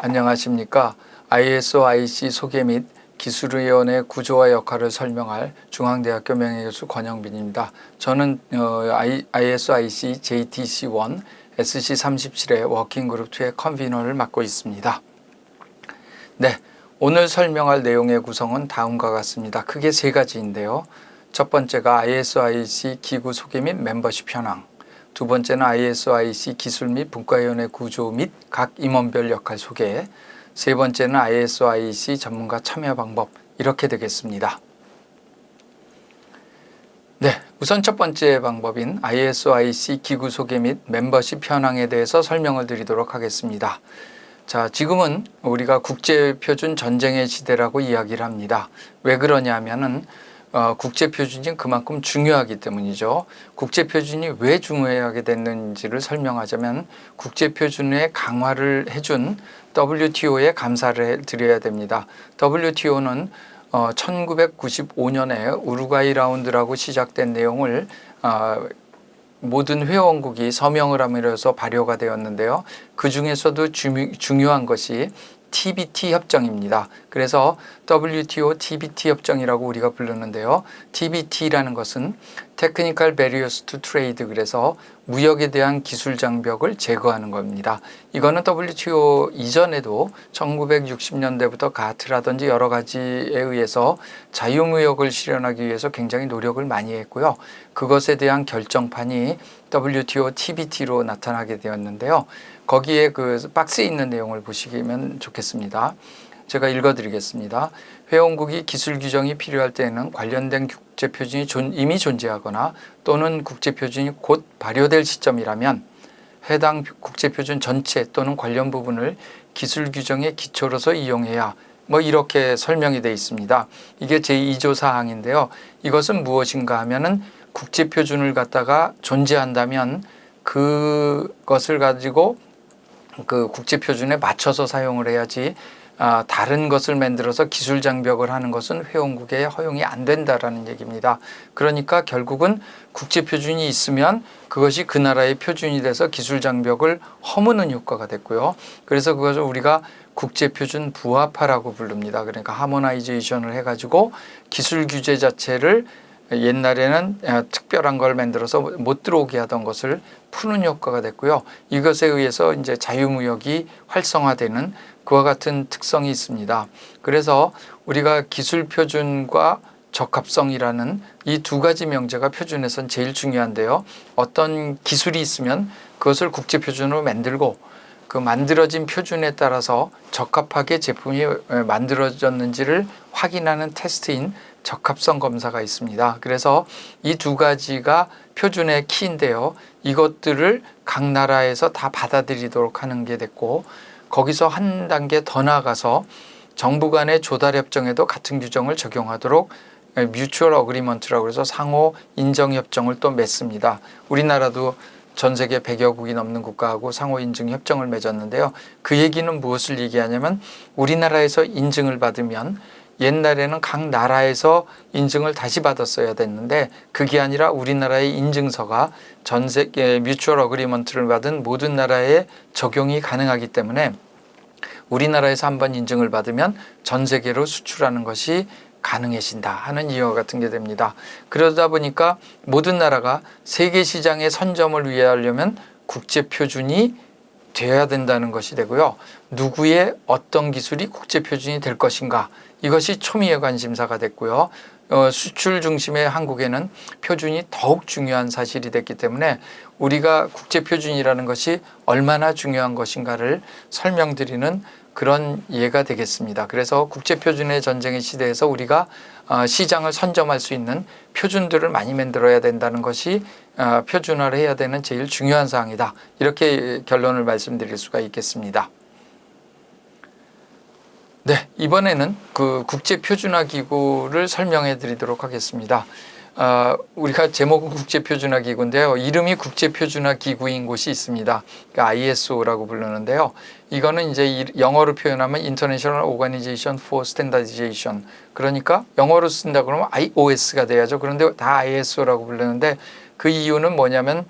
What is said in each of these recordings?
안녕하십니까. ISO IC 소개 및 기술위원회 구조와 역할을 설명할 중앙대학교 명예교수 권영빈입니다. 저는 ISO IC JTC1 SC37의 워킹그룹 2의 컨비너를 맡고 있습니다. 네, 오늘 설명할 내용의 구성은 다음과 같습니다. 크게 세 가지인데요. 첫 번째가 ISO IC 기구 소개 및 멤버십 현황, 두 번째는 ISO IC 기술 및 분과위원회 구조 및 각 임원별 역할 소개, 세 번째는 ISO IC 전문가 참여 방법, 이렇게 되겠습니다. 네, 우선 첫 번째 방법인 ISO IC 기구 소개 및 멤버십 현황에 대해서 설명을 드리도록 하겠습니다. 자, 지금은 우리가 국제표준 전쟁의 시대라고 이야기를 합니다. 왜 그러냐 하면은 국제표준이 그만큼 중요하기 때문이죠. 국제표준이 왜 중요하게 됐는지를 설명하자면 국제표준의 강화를 해준 WTO에 감사를 드려야 됩니다. WTO는 1995년에 우루과이 라운드라고 시작된 내용을 모든 회원국이 서명을 함으로써 발효가 되었는데요. 그 중에서도 중요한 것이 TBT 협정입니다. 그래서 WTO TBT 협정이라고 우리가 부르는데요. TBT라는 것은 Technical Barriers to Trade, 그래서 무역에 대한 기술 장벽을 제거하는 겁니다. 이거는 WTO 이전에도 1960년대부터 가트라든지 여러 가지에 의해서 자유무역을 실현하기 위해서 굉장히 노력을 많이 했고요. 그것에 대한 결정판이 WTO TBT로 나타나게 되었는데요. 거기에 그 박스에 있는 내용을 보시면 좋겠습니다. 제가 읽어드리겠습니다. 회원국이 기술 규정이 필요할 때에는 관련된 국제표준이 이미 존재하거나 또는 국제표준이 곧 발효될 시점이라면 해당 국제표준 전체 또는 관련 부분을 기술 규정의 기초로서 이용해야 이렇게 설명이 되어 있습니다. 이게 제2조 사항인데요. 이것은 무엇인가 하면은 국제표준을 갖다가 존재한다면 그것을 가지고 그 국제표준에 맞춰서 사용을 해야지 다른 것을 만들어서 기술 장벽을 하는 것은 회원국에 허용이 안 된다라는 얘기입니다. 그러니까 결국은 국제표준이 있으면 그것이 그 나라의 표준이 돼서 기술 장벽을 허무는 효과가 됐고요. 그래서 그것을 우리가 국제표준 부합화라고 부릅니다. 그러니까 하모나이제이션을 해가지고 기술 규제 자체를 옛날에는 특별한 걸 만들어서 못 들어오게 하던 것을 푸는 효과가 됐고요. 이것에 의해서 이제 자유무역이 활성화되는 그와 같은 특성이 있습니다. 그래서 우리가 기술표준과 적합성이라는 이 두 가지 명제가 표준에선 제일 중요한데요. 어떤 기술이 있으면 그것을 국제표준으로 만들고 그 만들어진 표준에 따라서 적합하게 제품이 만들어졌는지를 확인하는 테스트인 적합성 검사가 있습니다. 그래서 이 두 가지가 표준의 키인데요. 이것들을 각 나라에서 다 받아들이도록 하는 게 됐고, 거기서 한 단계 더 나아가서 정부 간의 조달협정에도 같은 규정을 적용하도록 뮤추얼 어그리먼트라고 해서 상호 인정협정을 또 맺습니다. 우리나라도 전 세계 100여 국이 넘는 국가하고 상호 인증 협정을 맺었는데요. 그 얘기는 무엇을 얘기하냐면 우리나라에서 인증을 받으면 옛날에는 각 나라에서 인증을 다시 받았어야 됐는데 그게 아니라 우리나라의 인증서가 전 세계 뮤추얼 어그리먼트를 받은 모든 나라에 적용이 가능하기 때문에 우리나라에서 한번 인증을 받으면 전 세계로 수출하는 것이 가능해진다 하는 이유와 같은 게 됩니다. 그러다 보니까 모든 나라가 세계 시장의 선점을 위해 하려면 국제표준이 되어야 된다는 것이 되고요. 누구의 어떤 기술이 국제표준이 될 것인가, 이것이 초미의 관심사가 됐고요. 수출 중심의 한국에는 표준이 더욱 중요한 사실이 됐기 때문에 우리가 국제표준이라는 것이 얼마나 중요한 것인가를 설명드리는 그런 예가 되겠습니다. 그래서 국제표준의 전쟁의 시대에서 우리가 시장을 선점할 수 있는 표준들을 많이 만들어야 된다는 것이 표준화를 해야 되는 제일 중요한 사항이다. 이렇게 결론을 말씀드릴 수가 있겠습니다. 네, 이번에는 그 국제표준화 기구를 설명해 드리도록 하겠습니다. 우리가 제목은 국제표준화 기구인데요. 이름이 국제표준화 기구인 곳이 있습니다. 그러니까 ISO라고 부르는데요. 이거는 이제 영어로 표현하면 International Organization for Standardization. 그러니까 영어로 쓴다 그러면 IOS가 돼야죠. 그런데 다 ISO라고 부르는데 그 이유는 뭐냐면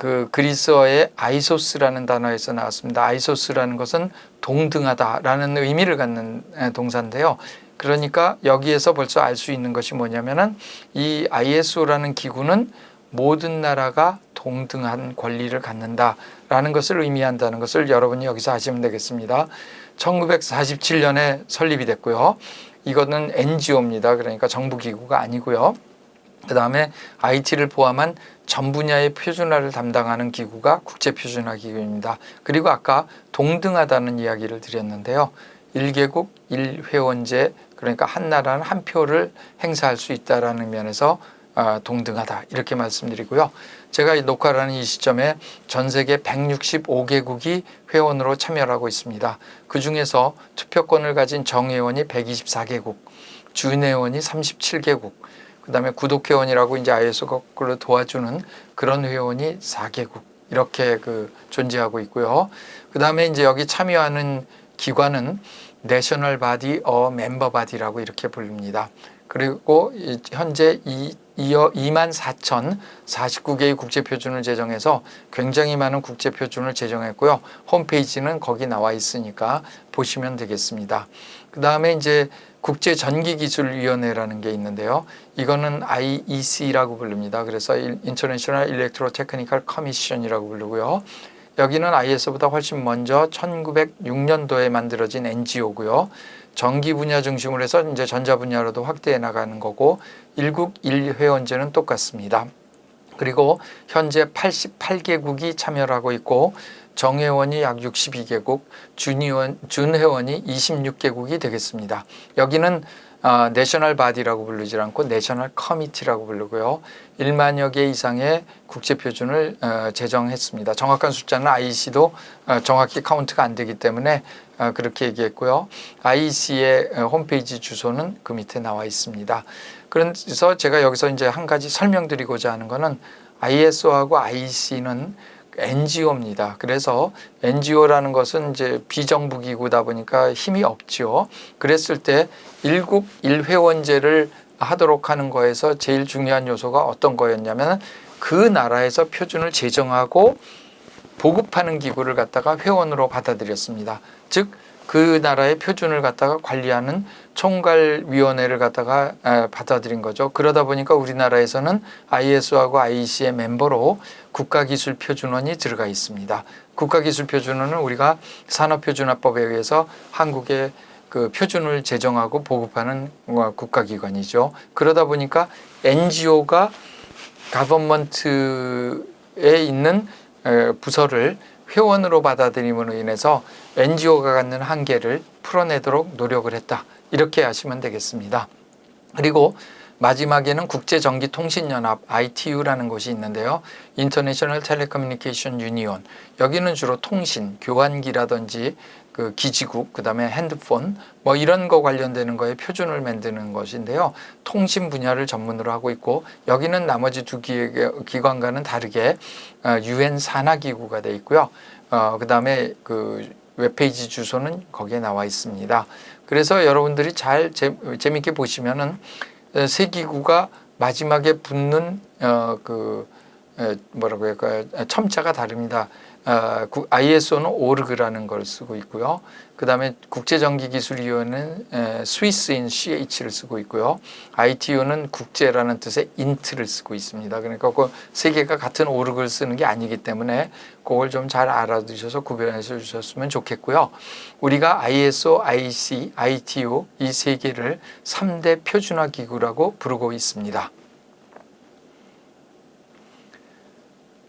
그 그리스어의 아이소스라는 단어에서 나왔습니다. 아이소스라는 것은 동등하다라는 의미를 갖는 동사인데요. 그러니까 여기에서 벌써 알 수 있는 것이 뭐냐면은 이 ISO라는 기구는 모든 나라가 동등한 권리를 갖는다라는 것을 의미한다는 것을 여러분이 여기서 아시면 되겠습니다. 1947년에 설립이 됐고요. 이거는 NGO입니다. 그러니까 정부기구가 아니고요. 그 다음에 IT를 포함한 전 분야의 표준화를 담당하는 기구가 국제표준화기구입니다. 그리고 아까 동등하다는 이야기를 드렸는데요. 1개국 1회원제, 그러니까 한 나라는 한 표를 행사할 수 있다는 면에서 동등하다 이렇게 말씀드리고요. 제가 녹화를 하는 이 시점에 전 세계 165개국이 회원으로 참여를 하고 있습니다. 그중에서 투표권을 가진 정회원이 124개국, 준회원이 37개국, 그 다음에 구독회원이라고 이제 ISO가 도와주는 그런 회원이 4개국 이렇게 존재하고 있고요. 그 다음에 이제 여기 참여하는 기관은 내셔널 바디 멤버 바디라고 이렇게 부릅니다. 그리고 현재 24,049개의 국제표준을 제정해서 굉장히 많은 국제표준을 제정했고요. 홈페이지는 거기 나와 있으니까 보시면 되겠습니다. 그 다음에 이제 국제전기기술위원회라는 게 있는데요. 이거는 IEC라고 부릅니다. 그래서 International Electrotechnical Commission이라고 부르고요. 여기는 ISO보다 훨씬 먼저 1906년도에 만들어진 NGO고요. 전기 분야 중심으로 해서 이제 전자 분야로도 확대해 나가는 거고 1국 1회원제는 똑같습니다. 그리고 현재 88개국이 참여를 하고 있고 정회원이 약 62개국, 준회원이 26개국이 되겠습니다. 여기는 내셔널 바디라고 부르지 않고 내셔널 커미티라고 부르고요. 1만여 개 이상의 국제표준을 제정했습니다. 정확한 숫자는 IEC도 정확히 카운트가 안 되기 때문에 그렇게 얘기했고요. IEC의 홈페이지 주소는 그 밑에 나와 있습니다. 그래서 제가 여기서 이제 한 가지 설명드리고자 하는 것은 ISO하고 IEC는 NGO입니다. 그래서 NGO라는 것은 이제 비정부 기구다 보니까 힘이 없지요. 그랬을 때 1국 1회원제를 하도록 하는 거에서 제일 중요한 요소가 어떤 거였냐면 그 나라에서 표준을 제정하고 보급하는 기구를 갖다가 회원으로 받아들였습니다. 즉 그 나라의 표준을 갖다가 관리하는 총괄위원회를 갖다가 받아들인 거죠. 그러다 보니까 우리나라에서는 ISO하고 IEC의 멤버로 국가기술표준원이 들어가 있습니다. 국가기술표준원은 우리가 산업표준화법에 의해서 한국의 그 표준을 제정하고 보급하는 국가기관이죠. 그러다 보니까 NGO가 가버먼트에 있는 부서를 회원으로 받아들임으로 인해서 NGO가 갖는 한계를 풀어내도록 노력을 했다. 이렇게 하시면 되겠습니다. 그리고 마지막에는 국제전기통신연합 ITU라는 곳이 있는데요. International Telecommunication Union. 여기는 주로 통신, 교환기라든지 그 기지국, 그 다음에 핸드폰 뭐 이런 거 관련되는 거에 표준을 만드는 것인데요. 통신 분야를 전문으로 하고 있고 여기는 나머지 두 기관과는 다르게 UN 산하기구가 돼 있고요. 그 다음에 그 웹페이지 주소는 거기에 나와 있습니다. 그래서 여러분들이 잘 재밌게 보시면은 세 기구가 마지막에 붙는 뭐라고 할까요? 첨자가 다릅니다. ISO는 오르그라는 걸 쓰고 있고요. 그 다음에 국제전기기술위원회는 스위스인 CH를 쓰고 있고요. ITU는 국제라는 뜻의 인트를 쓰고 있습니다. 그러니까 그 세 개가 같은 오르그를 쓰는 게 아니기 때문에 그걸 좀 잘 알아두셔서 구별해서 주셨으면 좋겠고요. 우리가 ISO, IEC, ITU 이 세 개를 3대 표준화 기구라고 부르고 있습니다.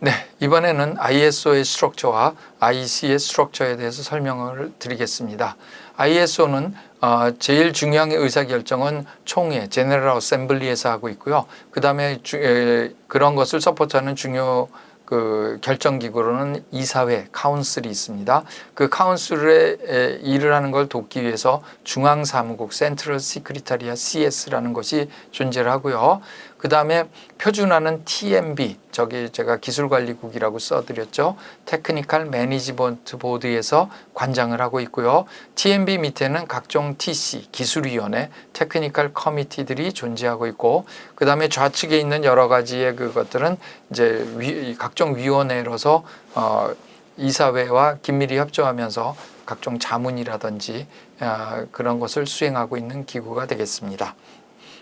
네, 이번에는 ISO의 스트럭처와 IEC의 스트럭처에 대해서 설명을 드리겠습니다. ISO는 제일 중요한 의사결정은 총회, 제너럴 어셈블리에서 하고 있고요. 그 다음에 그런 것을 서포트하는 중요 결정기구로는 이사회, 카운슬이 있습니다. 그 카운슬의 일을 하는 걸 돕기 위해서 중앙사무국, 센트럴 시크리타리아 CS라는 것이 존재를 하고요. 그 다음에 표준화는 TMB, 저기 제가 기술관리국이라고 써드렸죠. 테크니컬 매니지먼트 보드에서 관장을 하고 있고요. TMB 밑에는 각종 TC, 기술위원회, 테크니컬 커미티들이 존재하고 있고, 그 다음에 좌측에 있는 여러 가지의 그것들은 이제 각종 위원회로서 이사회와 긴밀히 협조하면서 각종 자문이라든지 그런 것을 수행하고 있는 기구가 되겠습니다.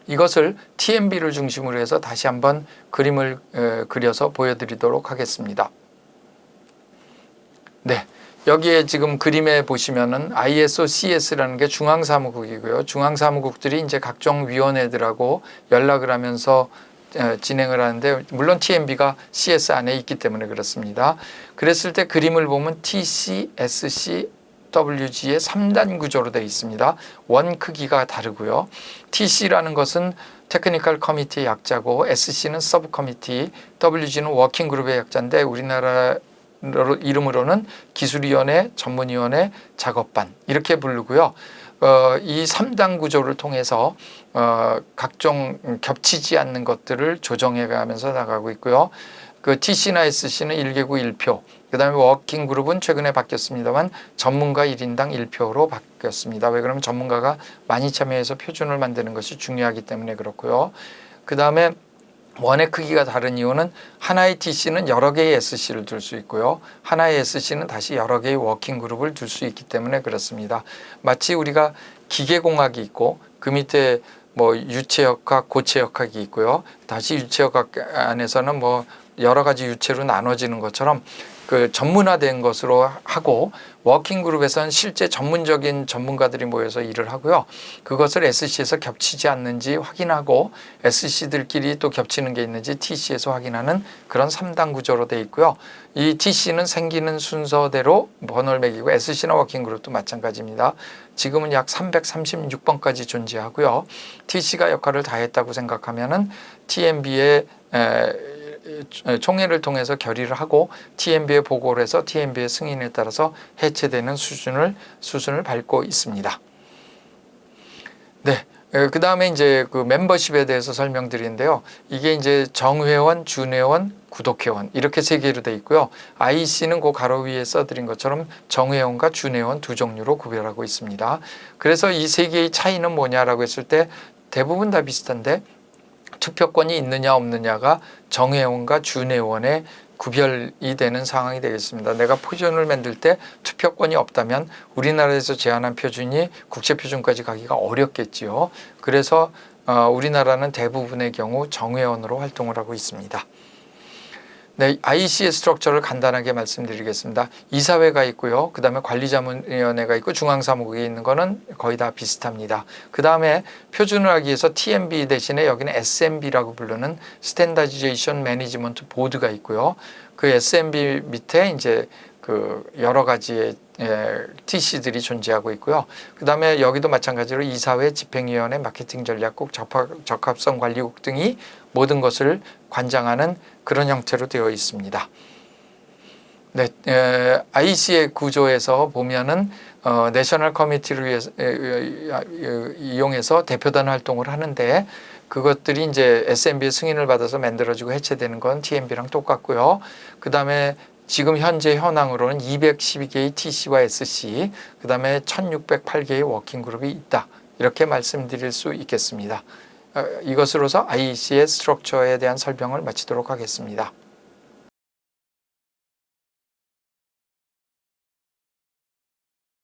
이것을 TMB를 중심으로 해서 다시 한번 그림을 그려서 보여드리도록 하겠습니다. 네, 여기에 지금 그림에 보시면은 ISO/CS라는 게 중앙사무국이고요. 중앙사무국들이 이제 각종 위원회들하고 연락을 하면서 진행을 하는데, 물론 TMB가 CS 안에 있기 때문에 그렇습니다. 그랬을 때 그림을 보면 TC, SC, WG의 3단 구조로 되어 있습니다. 원 크기가 다르고요. TC라는 것은 테크니컬 커미티의 약자고, SC는 서브 커미티, WG는 워킹 그룹의 약자인데 우리나라 이름으로는 기술위원회, 전문위원회, 작업반 이렇게 부르고요. 이 3단 구조를 통해서 각종 겹치지 않는 것들을 조정해 가면서 나가고 있고요. 그 TC나 SC는 1개국 1표, 그 다음에 워킹 그룹은 최근에 바뀌었습니다만 전문가 1인당 1표로 바뀌었습니다. 왜 그러면 전문가가 많이 참여해서 표준을 만드는 것이 중요하기 때문에 그렇고요. 그 다음에 원의 크기가 다른 이유는 하나의 TC는 여러 개의 SC를 둘 수 있고요. 하나의 SC는 다시 여러 개의 워킹 그룹을 둘 수 있기 때문에 그렇습니다. 마치 우리가 기계공학이 있고 그 밑에 뭐 유체역학, 고체역학이 있고요. 다시 유체역학 안에서는 뭐 여러 가지 유체로 나눠지는 것처럼 그 전문화된 것으로 하고, 워킹 그룹에서는 실제 전문적인 전문가들이 모여서 일을 하고요. 그것을 SC에서 겹치지 않는지 확인하고 SC들끼리 또 겹치는 게 있는지 TC에서 확인하는 그런 3단 구조로 되어 있고요. 이 TC는 생기는 순서대로 번호를 매기고, SC나 워킹 그룹도 마찬가지입니다. 지금은 약 336번까지 존재하고요. TC가 역할을 다했다고 생각하면은 TMB의 총회를 통해서 결의를 하고 TMB에 보고를 해서 TMB의 승인에 따라서 해체되는 수준을 밟고 있습니다. 네. 그 다음에 이제 그 멤버십에 대해서 설명드리는데요. 이게 이제 정회원, 준회원, 구독회원 이렇게 세 개로 되어 있고요. IC는 그 가로 위에 써드린 것처럼 정회원과 준회원 두 종류로 구별하고 있습니다. 그래서 이 세 개의 차이는 뭐냐라고 했을 때 대부분 다 비슷한데, 투표권이 있느냐 없느냐가 정회원과 준회원의 구별이 되는 상황이 되겠습니다. 내가 표준을 만들 때 투표권이 없다면 우리나라에서 제안한 표준이 국제표준까지 가기가 어렵겠지요. 그래서 우리나라는 대부분의 경우 정회원으로 활동을 하고 있습니다. 네, IC의 스트럭처를 간단하게 말씀드리겠습니다. 이사회가 있고요. 그 다음에 관리자문위원회가 있고 중앙사무국에 있는 거는 거의 다 비슷합니다. 그 다음에 표준을 하기 위해서 TMB 대신에 여기는 SMB라고 부르는 스탠다이제이션 매니지먼트 보드가 있고요. 그 SMB 밑에 이제 그 여러 가지의 TC들이 존재하고 있고요. 그 다음에 여기도 마찬가지로 이사회, 집행위원회, 마케팅 전략국, 적합성 관리국 등이 모든 것을 관장하는 그런 형태로 되어 있습니다. 네, IC의 구조에서 보면은 내셔널 커미티를 이용해서 대표단 활동을 하는데, 그것들이 이제 SMB의 승인을 받아서 만들어지고 해체되는 건 TMB랑 똑같고요. 그 다음에 지금 현재 현황으로는 212개의 TC와 SC, 그 다음에 1608개의 워킹그룹이 있다. 이렇게 말씀드릴 수 있겠습니다. 이것으로서 IC의 스트럭처에 대한 설명을 마치도록 하겠습니다.